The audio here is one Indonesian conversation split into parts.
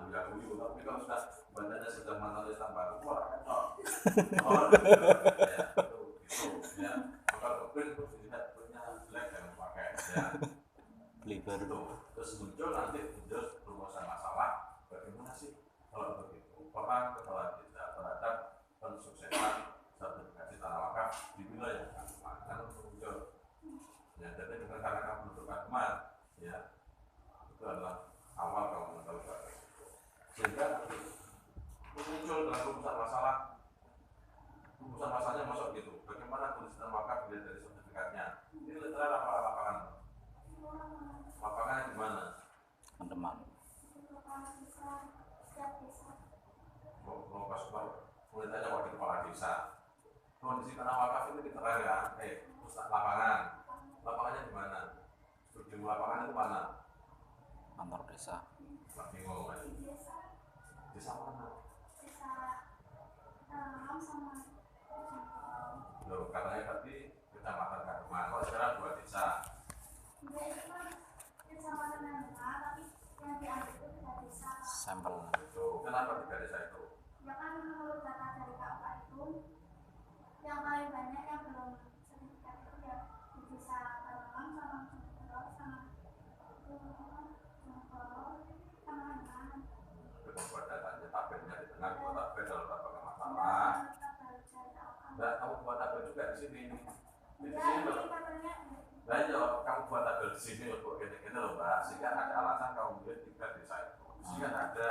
guyu, tapi kalau sudah badannya sudah mantan Islam baru, wah kacau. Ya, itu ya. Kalau kepil itu dilihat punya jelek jangan pakai ya. Beli baru. Terus muncul nanti rumusan masalah bagaimana sih kalau begitu orang kepala desa terhadap pensuksesan sertifikasi tanah wakaf di wilayah kan muncul ya. Jadi dengan karena menentukan kemar ya, itu adalah awal kalau menentukan sehingga muncul dalam rumusan masalahnya masuk gitu. Bagaimana kondisi tanah wakaf dilihat dari sertifikatnya, ini literal apa lapangan? Lapangannya di mana? Teman-teman. Mau pas mulai tanya wakil kepala desa. Kondisi tanah wakaf ini diterang ya. Pusat lapangannya di mana? Studio lapangan itu mana? Kantor desa. Bingung kan? Desa mana? Loh, katanya tadi kecamatan Kademan. Kalau sekarang 2 desa. Sampel. Kenapa 3 desa itu? Ya kan menurut data dari KUA itu yang paling banyak yang belum sertifikat itu ya di desa Karawang sama Jongkoro sama Hanang. Buat datanya tabelnya di tengah, buat tabel dalam tabel masalah. Enggak, kamu buat tabel juga di sini. Di sini loh. Nah, ya, kamu buat tabel di sini loh, gini-gini loh, Mbak. Sehingga ada alasan kamu milih 3 desa itu. Sehingga ada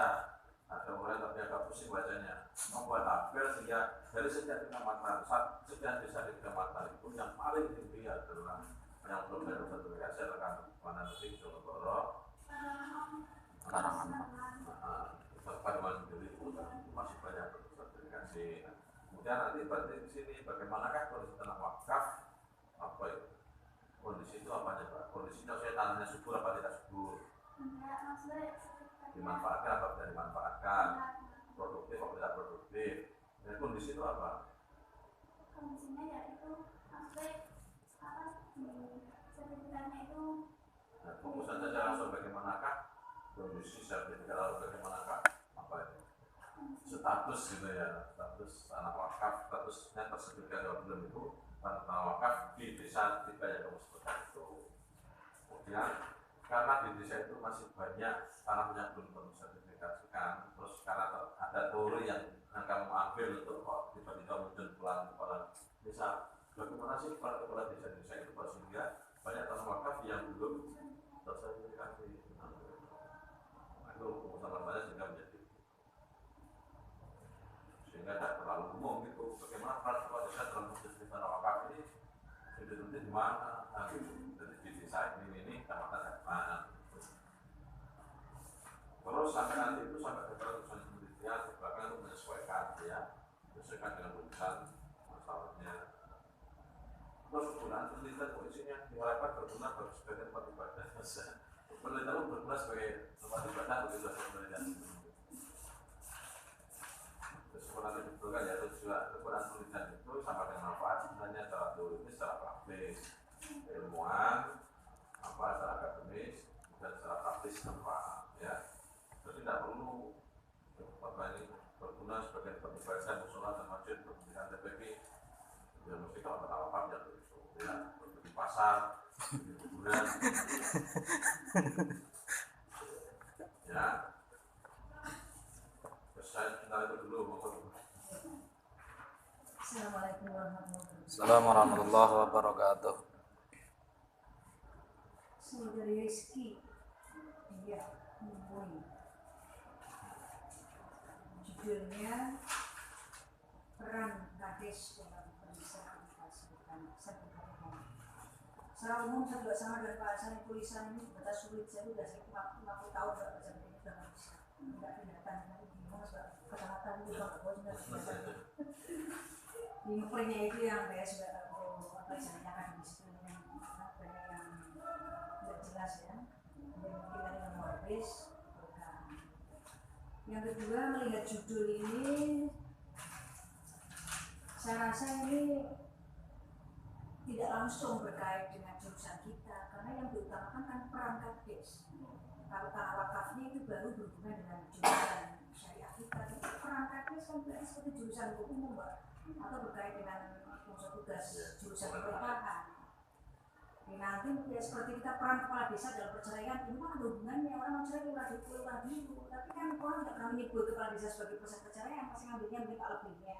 orang tapi agak pusing bacanya. Membuat tabel sehingga dari sekian kecamatan, sekian desa di kecamatan itu yang paling tinggi adalah yang belum ada sertifikasi rekan mana nanti Jongkoro, Karangan. Paduan sendiri itu masih banyak sertifikasi. Kemudian nanti berarti di sini bagaimanakah kondisi tanah wakaf? Apa itu? Kondisi itu apanya, Pak? Kondisinya saya tanahnya subur apa tidak subur? Dimanfaatkan atau tidak dimanfaatkan? Produktif atau tidak produktif? Dan kondisi itu apa? Kondisinya yaitu maksudnya di sertifikatnya itu. Nah, fokus saja langsung bagaimanakah kondisi sertifikat atau bagaimanakah apa itu? Status gitu ya, status tanah wakaf, statusnya tersertifikat atau belum itu tanah wakaf di desa 3 yang kamu sebutkan itu. Kemudian karena di desa itu masih banyak tanahnya belum tersertifikasikan, terus karena ada teori yang kamu ambil untuk kok tiba-tiba muncul pulang kepala desa, bagaimana sih para kepala desa-desa itu sehingga banyak tanah wakaf yang belum tersertifikasi. Itu masalahnya sehingga tidak terlalu umum gitu. Bagaimana para kepala desa dalam kondisi tanah wakaf ini sudah di mana? Jadi di desa ini kecamatan mana? Terus sampai nanti itu sampai ke keputusan penelitian bahkan untuk menyesuaikan ya, menyesuaikan dengan keputusan masalahnya. Terus penggunaan penelitian polisinya diharapkan berguna bagi sebagian tempat ibadah. Penelitian berguna sebagai tempat ibadah bagi sebagian penelitian. Terus penggunaan itu kan ya penggunaan penelitian itu sama dengan manfaat sebenarnya secara teoris, secara praktis, ilmuwan, secara akademis dan secara praktis manfaat ya. Jadi tidak perlu berguna sebagai tempat ibadah, musola dan masjid pendidikan TPP. Ya mesti kalau terlalu ya itu ya, di pasar, di kuburan. Ya. Terus kita itu dulu Assalamualaikum warahmatullahi wabarakatuh. Saudari Rizky, iya, Mui. Judulnya Peran Kades dalam Penyelesaian Sertifikat. Secara umum saya juga sama dengan Pak Hasan, tulisan ini sebatas sulit. Saya sudah 50 tahun sudah baca ini sudah nggak bisa. Tidak kelihatan lagi gimana sebab kata-kata itu kalau gue sudah kelihatan. Lingkupnya itu yang saya sudah tahu apa istilahnya akademis itu yang banyak yang tidak jelas ya. Mungkin tadi yang mau habis. Yang kedua, melihat judul ini, saya rasa ini tidak langsung berkait dengan jurusan kita, karena yang diutamakan kan peran Kades. Kalau tanah wakafnya itu baru baru berhubungan dengan jurusan syariah kita. Peran teknis kan berarti seperti jurusan hukum umum, Mbak, atau berkait dengan unsur tugas jurusan pemerintahan. Nanti ya seperti kita peran kepala desa dalam perceraian, ini kan ada hubungannya, orang mau cerai lewat dulu, tapi kan orang tidak pernah menyebut kepala desa sebagai proses perceraian, pasti ngambilnya mungkin tak lebihnya.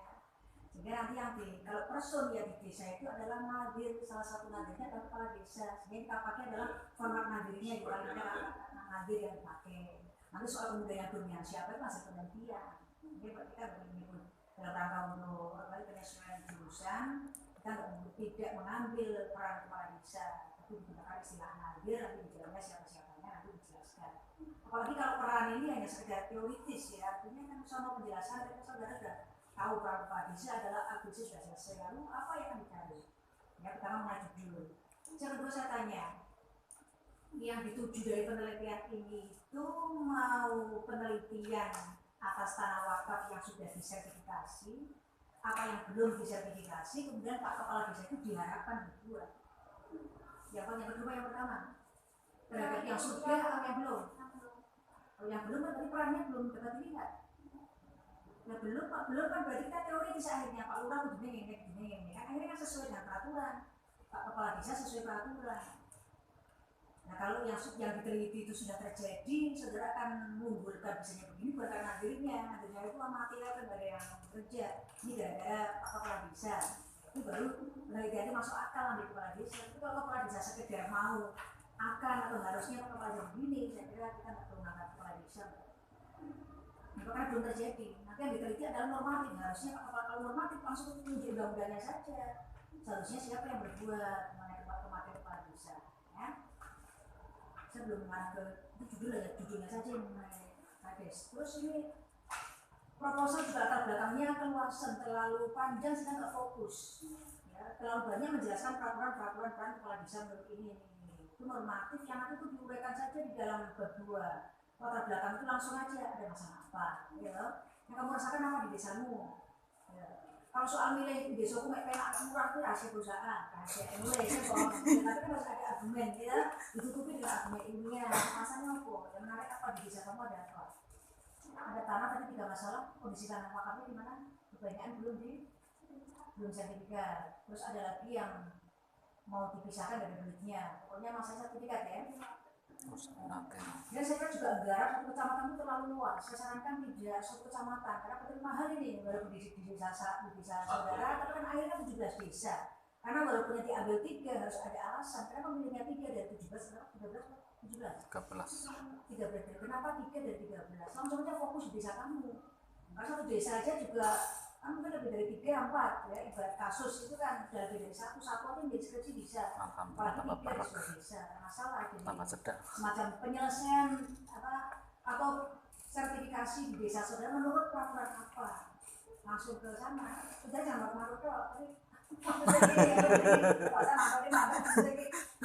Sehingga nanti yang kalau person yang di desa itu adalah nadir, salah satu nadirnya adalah kepala desa. Sehingga kita pakai adalah format nadirnya, bukan nadir yang dipakai. Nanti soal kemudian yang dominan siapa itu masih penelitian. Jadi kita menyebut dalam rangka untuk penyesuaian jurusan, kita tidak mengambil peran kepala desa, tapi menggunakan istilah nadir, nanti dijelaskan siapa-siapanya, nanti dijelaskan. Apalagi kalau peran ini hanya sekedar teoritis ya, artinya kan sama penjelasan, tapi saudara sudah tahu peran kepala desa adalah ABC sudah selesai, lalu apa yang dicari? Ya pertama mengajuk dulu. Yang kedua saya tanya, yang dituju dari penelitian ini itu mau penelitian atas tanah wakaf yang sudah disertifikasi, apa yang belum disertifikasi, kemudian Pak Kepala Desa itu diharapkan berbuat. Yang kedua, yang pertama, terhadap yang sudah atau yang belum? Kalau yang belum kan tadi perannya belum dapat dilihat. Ya belum kan berarti kita teoritis akhirnya Pak Lurah begini kan akhirnya kan sesuai dengan peraturan. Pak Kepala Desa sesuai peraturan. Nah kalau yang diteliti itu sudah terjadi, saudara akan mengunggulkan bisanya begini bukan karena nadirnya itu amatir kan ada yang bekerja. Ini gara-gara Pak Kepala Desa. Itu baru penelitiannya masuk akal ambil Kepala Desa. Tapi kalau Kepala Desa sekedar mau akan atau harusnya Pak Kepala Desa begini, saya kira kita nggak perlu mengangkat Kepala Desa. Nah, karena belum terjadi. Nanti yang diteliti adalah normatif. Harusnya kalau normatif langsung uji undang-undangnya saja. Seharusnya siapa yang berbuat mengenai kematian Kepala Desa. Ya? Saya belum mengarah ke itu judulnya saja mengenai kades. Terus ini proposal juga latar belakangnya keluasan terlalu panjang sehingga nggak fokus. Ya, terlalu banyak menjelaskan peraturan peran kepala desa menurut ini. Itu normatif yang nanti itu diuraikan saja di dalam bab 2. Latar belakang itu langsung aja ada masalah apa, ya. Yang kamu rasakan apa di desamu. Ya. Kalau soal milih di desa aku penak murah itu rahasia perusahaan, rahasia mulai saya bawa, tapi kan harus ada argumen ya, ditutupi dengan argumen ilmiah. Masalahnya apa? Yang menarik apa di desa kamu ada apa? Ada tanah tapi tidak masalah, kondisi tanah wakafnya di mana? Kebanyakan belum sertifikat. Terus ada lagi yang mau dipisahkan dari duitnya. Pokoknya masalah sertifikat ya. Dan saya kira juga anggaran satu kecamatan itu terlalu luas. Saya sarankan tidak satu kecamatan karena penting mahal ini walaupun di desa saudara, tapi kan akhirnya 17 desa. Karena walaupun diambil 3 harus ada alasan. Kenapa memilihnya 3 dari 17? Kenapa 3 dari 13? Langsung aja fokus di desa kamu. Karena satu desa aja juga kan mungkin lebih dari 3, 4 ya. Ibarat kasus itu kan sudah lebih dari satu aja yang deskripsi bisa. Apalagi 3 sudah bisa. Masalah jadi semacam penyelesaian atau sertifikasi di desa saudara menurut peraturan apa? Langsung ke sana. Sudah jangan marut tapi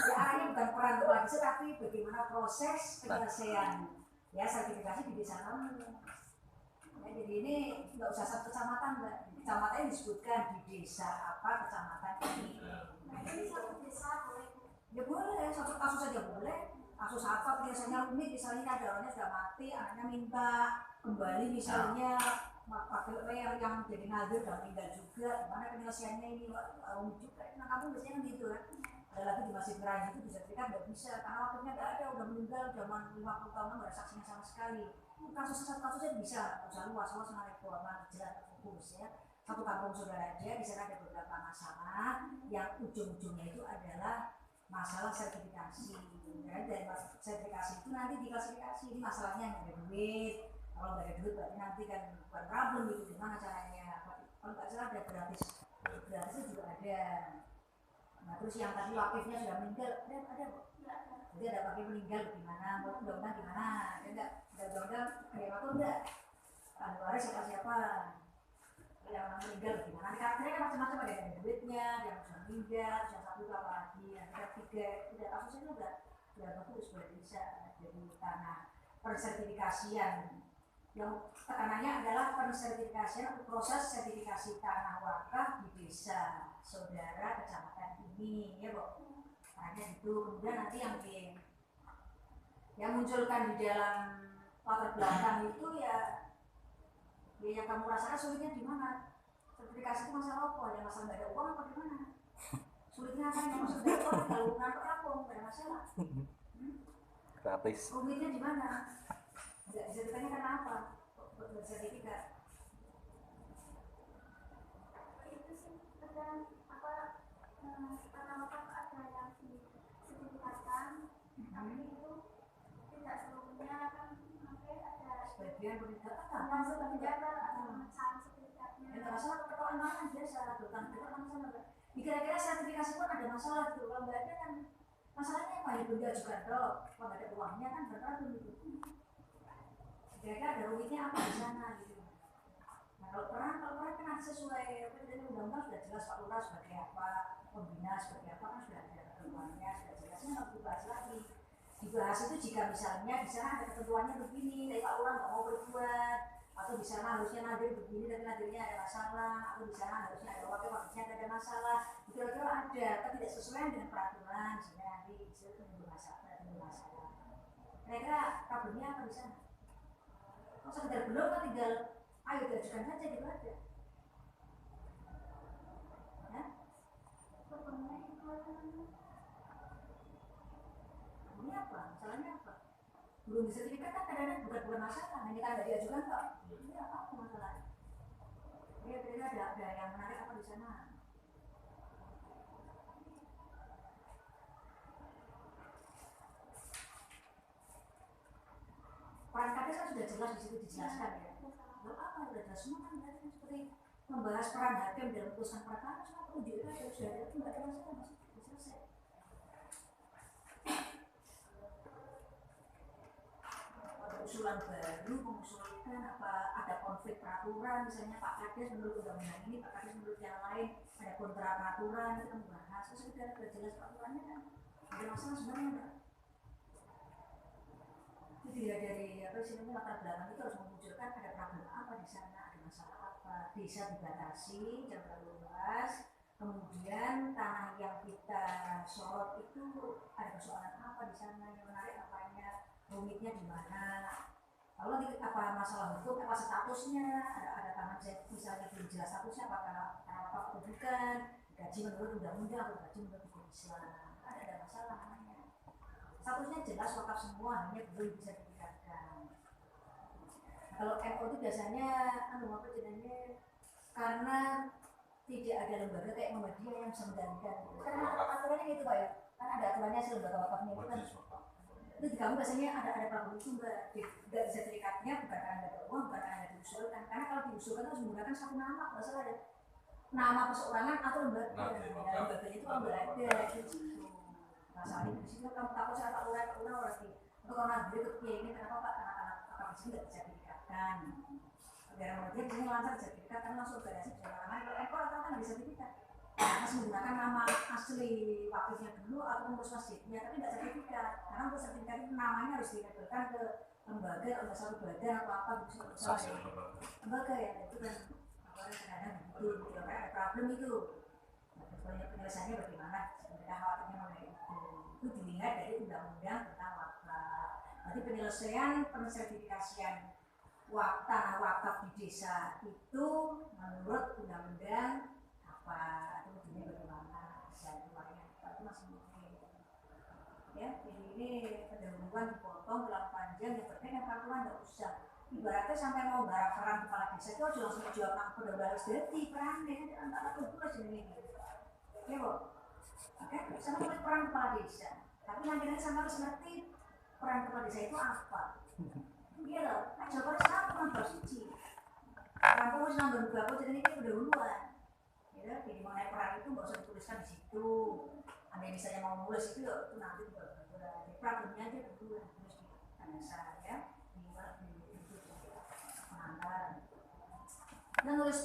arahnya bukan peran kepala desa tapi bagaimana proses penyelesaian ya sertifikasi di desa kamu. Ya, jadi ini nggak usah satu kecamatan, Mbak. Kecamatan yang disebutkan di desa apa kecamatan ini. Nah, jadi satu desa boleh. Ya boleh, satu kasus saja boleh. Kasus apa biasanya rumit, misalnya ada orangnya sudah mati, anaknya minta kembali misalnya pakai yang jadi nadir dan meninggal juga. Gimana penyelesaiannya ini rumit juga. Nah kamu biasanya kan gitu kan. Ada lagi di Masjid Raya itu bisa kita nggak bisa karena waktunya nggak ada, udah meninggal zaman 50 tahun nggak ada saksinya sama sekali. Kasusnya bisa luas menarik keluarga jelas fokus ya. Satu kampung saudara aja di sana ada beberapa masalah yang ujung-ujungnya itu adalah masalah sertifikasi. Ya, dari sertifikasi itu nanti diklasifikasi ini masalahnya nggak ada duit. Kalau nggak ada duit berarti nanti kan bukan problem itu gimana caranya. Kalau nggak salah ada gratisnya juga ada. Nah terus yang tadi wakifnya sudah meninggal ada. Jadi ada wakif meninggal gimana? Buat undang-undang gimana? Ada undang-undang kayak apa enggak? Ada waris siapa? Yang meninggal gimana? Karakternya kan macam-macam, ada yang duitnya, yang sudah meninggal, yang satu apa lagi, ada 3, udah kasusnya itu udah bagus sudah bisa jadi tanah persertifikasian. Yang tekanannya adalah persertifikasian, proses sertifikasi tanah wakaf di desa saudara kecamatan ini, ya Bu. Hanya itu kemudian nanti yang munculkan di dalam latar belakang itu ya yang kamu rasakan sulitnya di mana? Sertifikasi itu masalah apa? Ya masalah nggak ada uang apa gimana? Sulitnya apa? Yang masalah nggak ada uang kalau ngantor apa? Nggak ada masalah. Gratis. Rumitnya di mana? Nggak bisa ditanya karena apa? Buat sertifikat. Itu sih kadang apa karena wakaf ada yang disertifikatkan, tapi itu tidak seluruhnya kan sampai ada Sebagian pendidikan yang sebagian ada pemecahan sertifikatnya. ya nggak masalah pertolongan kan biasa bukan kita kan sama nggak kira-kira sertifikasi pun ada masalah gitu kalau nggak ada kan masalahnya apa ya benda juga dong kalau nggak ada uangnya kan berarti gitu kira-kira ada rumitnya apa di sana gitu. Nah kalau peran kan sesuai apa itu undang-undang sudah jelas Pak Lurah sebagai apa, pembina sebagai apa kan sudah ada ketentuannya sudah jelasnya nggak dibahas lagi. Dibahas itu jika misalnya di sana ada ketentuannya begini, tapi Pak Lurah nggak mau berbuat, atau di sana harusnya nadir begini tapi nadirnya ada masalah, atau di sana harusnya ada wakilnya ada masalah, kira-kira ada, tapi tidak sesuai dengan peraturan sehingga nanti bisa menimbulkan masalah. Kira-kira problemnya apa di sana? Kalau sekedar belum kan tinggal ayo diajukan saja gitu aja. Ya? Ini apa? Masalahnya apa? Belum disertifikat kan kadang-kadang bukan masalah, hanya kan nggak diajukan kok. Ini apa masalahnya? Ya kira-kira ada yang menarik apa di sana? Peran kades kan sudah jelas di situ dijelaskan ya. Lalu apa sudah jelas semua kan berarti kan seperti membahas peran hakim dalam putusan perkara semua petunjuk itu ada sudah ada itu nggak ada masalah masih selesai. Ada usulan baru mengusulkan apa ada konflik peraturan misalnya Pak Kades menurut undang-undang ini Pak Kades menurut yang lain ada kontra peraturan kita membahas terus sudah jelas peraturannya kan ada masalah sebenarnya enggak? Itu dilihat dari apa istilahnya latar belakang itu harus memunculkan ada problem apa di sana, ada masalah apa, desa dibatasi, jangan terlalu luas, kemudian tanah yang kita sorot itu ada persoalan apa di sana, yang menarik apanya, rumitnya di mana, lalu apa masalah hukum, apa statusnya, ada tanah misalnya belum jelas statusnya, apakah apa bukan, gaji menurut undang-undang atau gaji menurut hukum Islam, ada masalah namanya. Statusnya jelas wakaf semua, hanya belum bisa dikatakan. Kalau MO itu biasanya apa jenenge karena tidak ada lembaga kayak Muhammadiyah yang bisa menjalankan. Karena aturannya gitu Pak ya, kan ada aturannya sih lembaga wakafnya itu kan. Itu di kamu biasanya ada problem itu nggak sertifikatnya bukan karena ada uang, bukan karena diusulkan. Karena kalau diusulkan harus menggunakan satu nama, masalah ada nama perseorangan atau lembaga. Lembaganya itu kalau nggak ada gitu. Masalahnya di situ kamu takut saya tak ulang lagi. Untuk orang beli ini kenapa Pak anak-anak akal di sini nggak bisa sertifikatkan? Biar dia di sini lancar sertifikat kan langsung berhasil jalan. Kalau ekor atau kan bisa sertifikat. Harus menggunakan nama asli wakilnya dulu atau pengurus masjidnya, tapi nggak sertifikat. Karena untuk sertifikat itu namanya harus dilabelkan ke lembaga atau satu badan atau apa gitu. Lembaga ya itu kan kadang-kadang begitu. Ada problem itu. Penyelesaiannya bagaimana? Sebenarnya khawatirnya mengenai itu dilihat dari undang-undang tentang wakaf. Nanti penyelesaian pensertifikasian tanah wakaf di desa itu menurut undang-undang apa itu begini bagaimana dan lainnya itu masih mungkin ya. Jadi ini pendahuluan dipotong terlalu panjang yang berkait dengan peraturan nggak usah. Ibaratnya sampai mau barang peran kepala desa itu harus langsung jual pendahuluan harus jadi perannya antara tugas ini. Ya Bu, oke, sama tulis peran kepala desa. Tapi nanti sama harus ngerti peran kepala desa itu apa. Iya loh, kan jawabannya sama peran bersiji. Kamu harus nanggung berapa jadi ini pendahuluan. Ya, jadi mengenai peran itu nggak usah dituliskan di situ. Anda misalnya mau nulis itu nanti udah problemnya aja dulu terus di desa ya, di pengantar. Nah nulis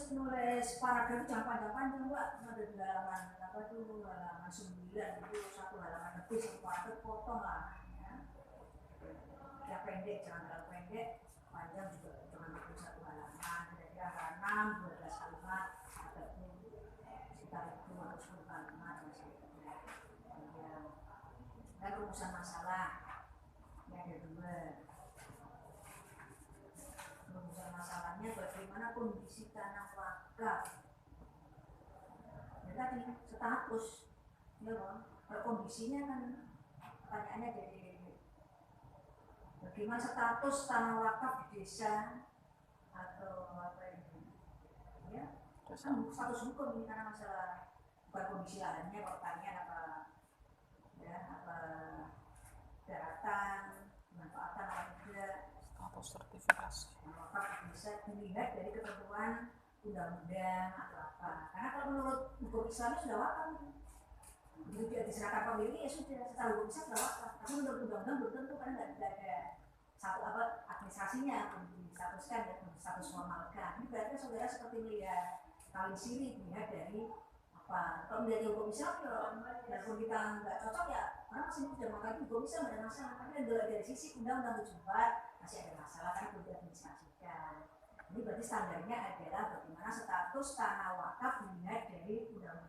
paragraf jangan panjang-panjang Mbak, ada di halaman apa tuh halaman 9 itu satu halaman lebih satu paragraf potong lah ya pendek, jangan terlalu pendek, panjang juga jangan lebih satu halaman, kira-kira halaman 12 kalimat atau sekitar itu atau 10 kalimat masih panjang. Dan rumusan masalah ini ada 2. kondisi tanah wakaf. Ya tadi status, ya Bang. Kalau kondisinya kan pertanyaannya jadi bagaimana status tanah wakaf di desa atau apa ini? Ya, kan status hukum ini karena masalah bukan kondisi lahannya, pertanian apa ya apa daratan, manfaatan apa tidak. Status sertifikasi. Wakaf bisa dilihat dari ketentuan undang-undang atau apa. Karena kalau menurut hukum Islam sudah wakaf. Begitu dia diserahkan pemilik ya sudah, secara hukum Islam sudah wakaf. Tapi menurut undang-undang belum tentu karena tidak ada satu apa administrasinya belum distatuskan dan belum status formalkan. Ini berarti saudara seperti melihat kawin siri dilihat dari apa. Kalau melihat hukum Islam ya, walaupun kita nggak cocok ya, karena masih sudah mengatakan hukum Islam ada masalah. Tapi dari sisi undang-undang 74 masih ada masalah kan belum diadministrasikan. Ini berarti standarnya adalah bagaimana status tanah wakaf dilihat dari undang-undang